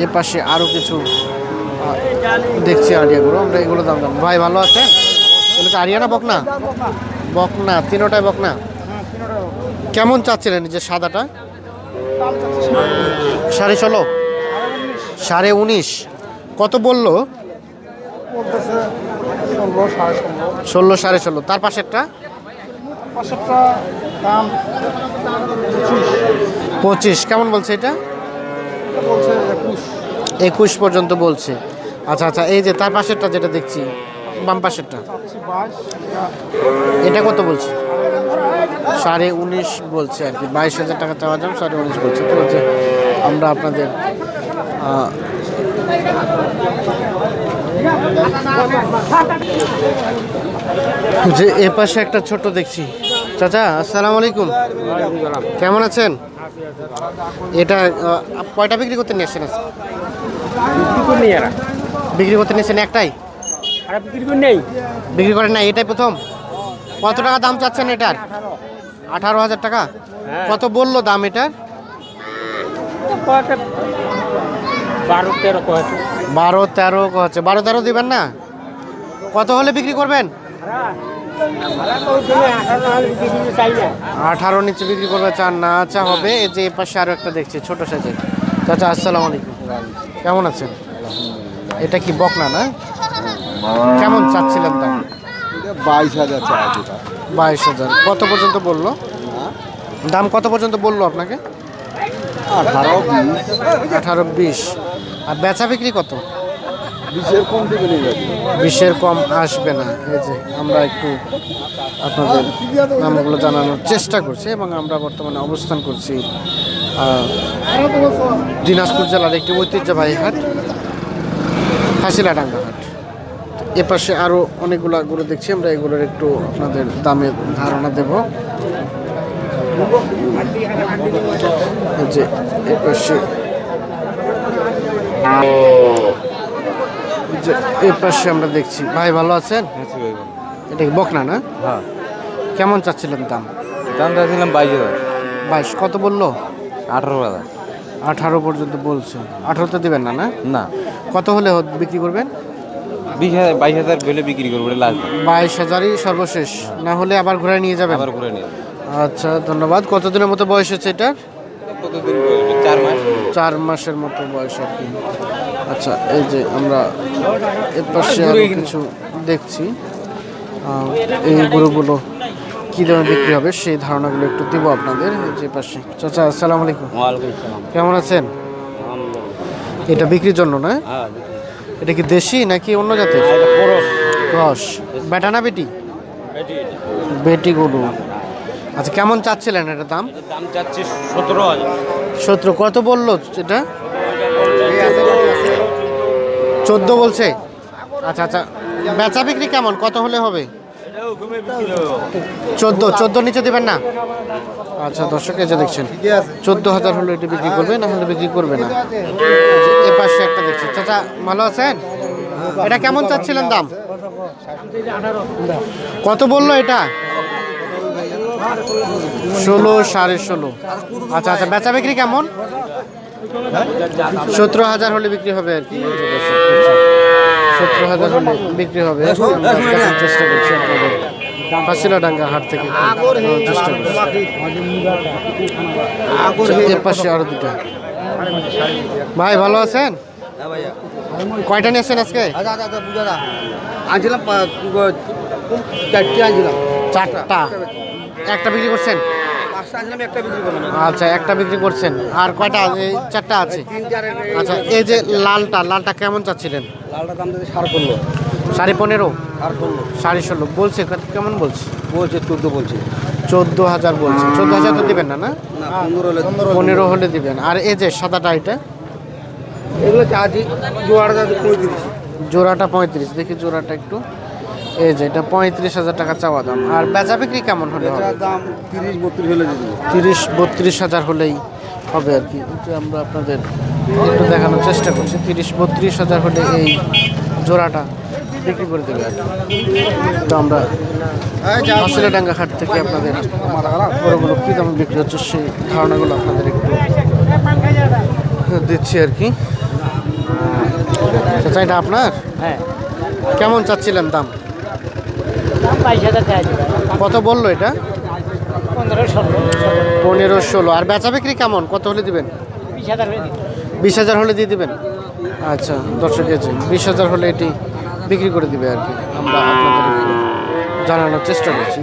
এ পাশে আরো কিছু দেখছি আরিয়াগুলো, আমরা এগুলো দাম দাম। ভাই ভালো আছেন? এগুলো কি আরিয়া না বকনা? বকনা, তিনোটাই বকনা। কেমন চাচ্ছিলেন যে সাদাটা? 16.5, 19.5। কত বললো? 16, 16.5। তার পাশেরটা 25। কেমন বলছে এটা? 21 পর্যন্ত বলছে। আচ্ছা আচ্ছা, এই যে তার পাশেরটা যেটা দেখছি, বাম পাশেরটা, এটা কত বলছে? 19.5 বলছে আর কি। 22,000 টাকা চাওয়া যান, 19.5 বলছে। তো হচ্ছে আমরা আপনাদের যে এ পাশে একটা ছোট দেখছি। চাচা আসসালামু আলাইকুম, কেমন আছেন? এটা কয়টা বিক্রি করতে নিয়ে আসছেন? বিক্রি করতে নিয়েছেন একটাই? বিক্রি করেন না, এটাই প্রথম? কত টাকা দাম চাচ্ছেন এটার? 18,000 টাকা। কত বললো দাম এটার? 12-13 হচ্ছে। 12-13 দিবেন না? কত হলে বিক্রি করবেন? 18 নিচে বিক্রি করবে চান না? আচ্ছা হবে। এই যে এ পাশে আরো একটা দেখছি ছোট সাইজের। চাচা আসসালামু আলাইকুম, কেমন আছেন? এটা কি বকনা না? কেমন চাচ্ছিলেন দাম? 22,000 চাই। 22,000। কত পর্যন্ত বললো দাম? কত পর্যন্ত বললো আপনাকে? 18-20। আর বেচা বিক্রি কত? 20-এর কম থেকে নিয়ে যাবে। 20-এর কম আসবে না। এই যে আমরা একটু আপনাদের নামগুলো জানানোর চেষ্টা করছি, এবং আমরা বর্তমানে অবস্থান করছি দিনাজপুর জেলার একটি ঐতিহ্যবাহী হাট, হাসিলাডাঙ্গা হাট। এ পাশে আরও অনেকগুলো গরু দেখছি, আমরা এগুলোর একটু আপনাদের দামের ধারণা দেব। যে এ পাশে আমরা দেখছি। ভাই ভালো আছেন? এটা কি বকনা না? হ্যাঁ। কেমন চাচ্ছিলেন দাম? দাম চাচ্ছিলাম 22,000। 22। কত বললো? 18,000। 18 পর্যন্ত বলছে। 18 তো দিবেন না? না না, কত হলে বিক্রি করবেন? 22,000 বলে বিক্রি করবো লাস্ট। 22,000ই সর্বশেষ, না হলে আবার ঘুরে নিয়ে যাবেন? আবার করে নিয়ে আচ্ছা ধন্যবাদ। কতদিনের মতো বয়স হচ্ছে এটা? কতদিন বলবে? 4 মাস। 4 মাসের মতো বয়স আর কি। আচ্ছা, এই যে আমরা এর পাশে আরো কিছু দেখছি। এই গরুগুলো কী দামে বিক্রি হবে সেই ধারণাগুলো একটু দিব আপনাদের। এই যে পাশে চাচা আসসালামু আলাইকুম, কেমন আছেন? এটা বিক্রির জন্য না? এটা কি দেশি নাকি অন্য জাতের? ক্রস। বেটা না বেটি? বেটি গরু। আচ্ছা কেমন চাচ্ছিলেন এটার দাম? দাম চাচ্ছি 17,000। 17। কত বললো এটা? 14 বলছে। আচ্ছা আচ্ছা, বেচা বিক্রি কেমন? কত হলে হবে? 14 নিচে দেবেন না? আচ্ছা দর্শক এই যে দেখছেন 14,000 হলে এটি বিক্রি করবে, না হলে বিক্রি করবে না। এ পাশে একটা দেখছি। চাচা ভালো আছেন? এটা কেমন চাচ্ছিলেন দাম? কত বললো এটা? 16, 16.5। আচ্ছা আচ্ছা, বেচা বিক্রি কেমন? 17,000 হলে বিক্রি হবে আর কি। 17,000 হলে বিক্রি হবে। আমরা দেখার চেষ্টা করছি আপনাদের হাসিলাডাঙ্গা হাট থেকে চেষ্টা করছি। এর পাশে আরো দুটো। ভাই ভালো আছেন? কয়টা নিয়েছেন আজকে? আনছিলাম 4টি আনছিলাম। 4টা। একটা বিক্রি করছেন? 5টা আনছিলাম, একটা বিক্রি করলাম। আচ্ছা একটা বিক্রি করছেন। আর কয়টা? এই 4টা আছে। আচ্ছা এই যে লালটা কেমন চাচ্ছিলেন? লালটার দাম যদি 15.5। 15.5? 16.5 16.5 বলছে। কেমন বলছে? বলছে 14 বলছে। 14,000 বলছে। 14,000 তো দিবেন না? না 15 হলে দিবেন। আর এই যে সাদাটা এটা? এগুলো চাচ্ছি জোয়ারটা 35। জোড়াটা 35। দেখি জোড়াটা একটু। এই যে এটা 35,000 টাকা চাওয়া দাম। আর বেচা বিক্রি কেমন হলে হবে? দাম 30-32 হলে দিয়ে দেবো। 30-32,000 হলেই হবে আর কি। কিন্তু আমরা আপনাদের একটু দেখানোর চেষ্টা করছি। 30-32,000 হলে এই জোড়াটা বিক্রি করে দেবে আর কি। তো আমরা হাসিলাডাঙ্গা হাট থেকে আপনাদের গরুগুলো কী দামে বিক্রি হচ্ছে সেই ধারণাগুলো আপনাদের একটু দিচ্ছি আর কি। আচ্ছা, এটা আপনার হ্যাঁ, কেমন চাচ্ছিলেন দাম? দাম 22,000 টাকা দিবে। কত বললো এটা? 15-16 15-16। আর বেচা বিক্রি কেমন, কত হলে দিবেন? 20,000 হয়ে দিবে। 20,000 হলে দিয়ে দিবেন। আচ্ছা দর্শক, এই যে 20,000 হলে এটি বিক্রি করে দিবে আর কি। আমরা আপনাদের একটু জানানোর চেষ্টা করছি।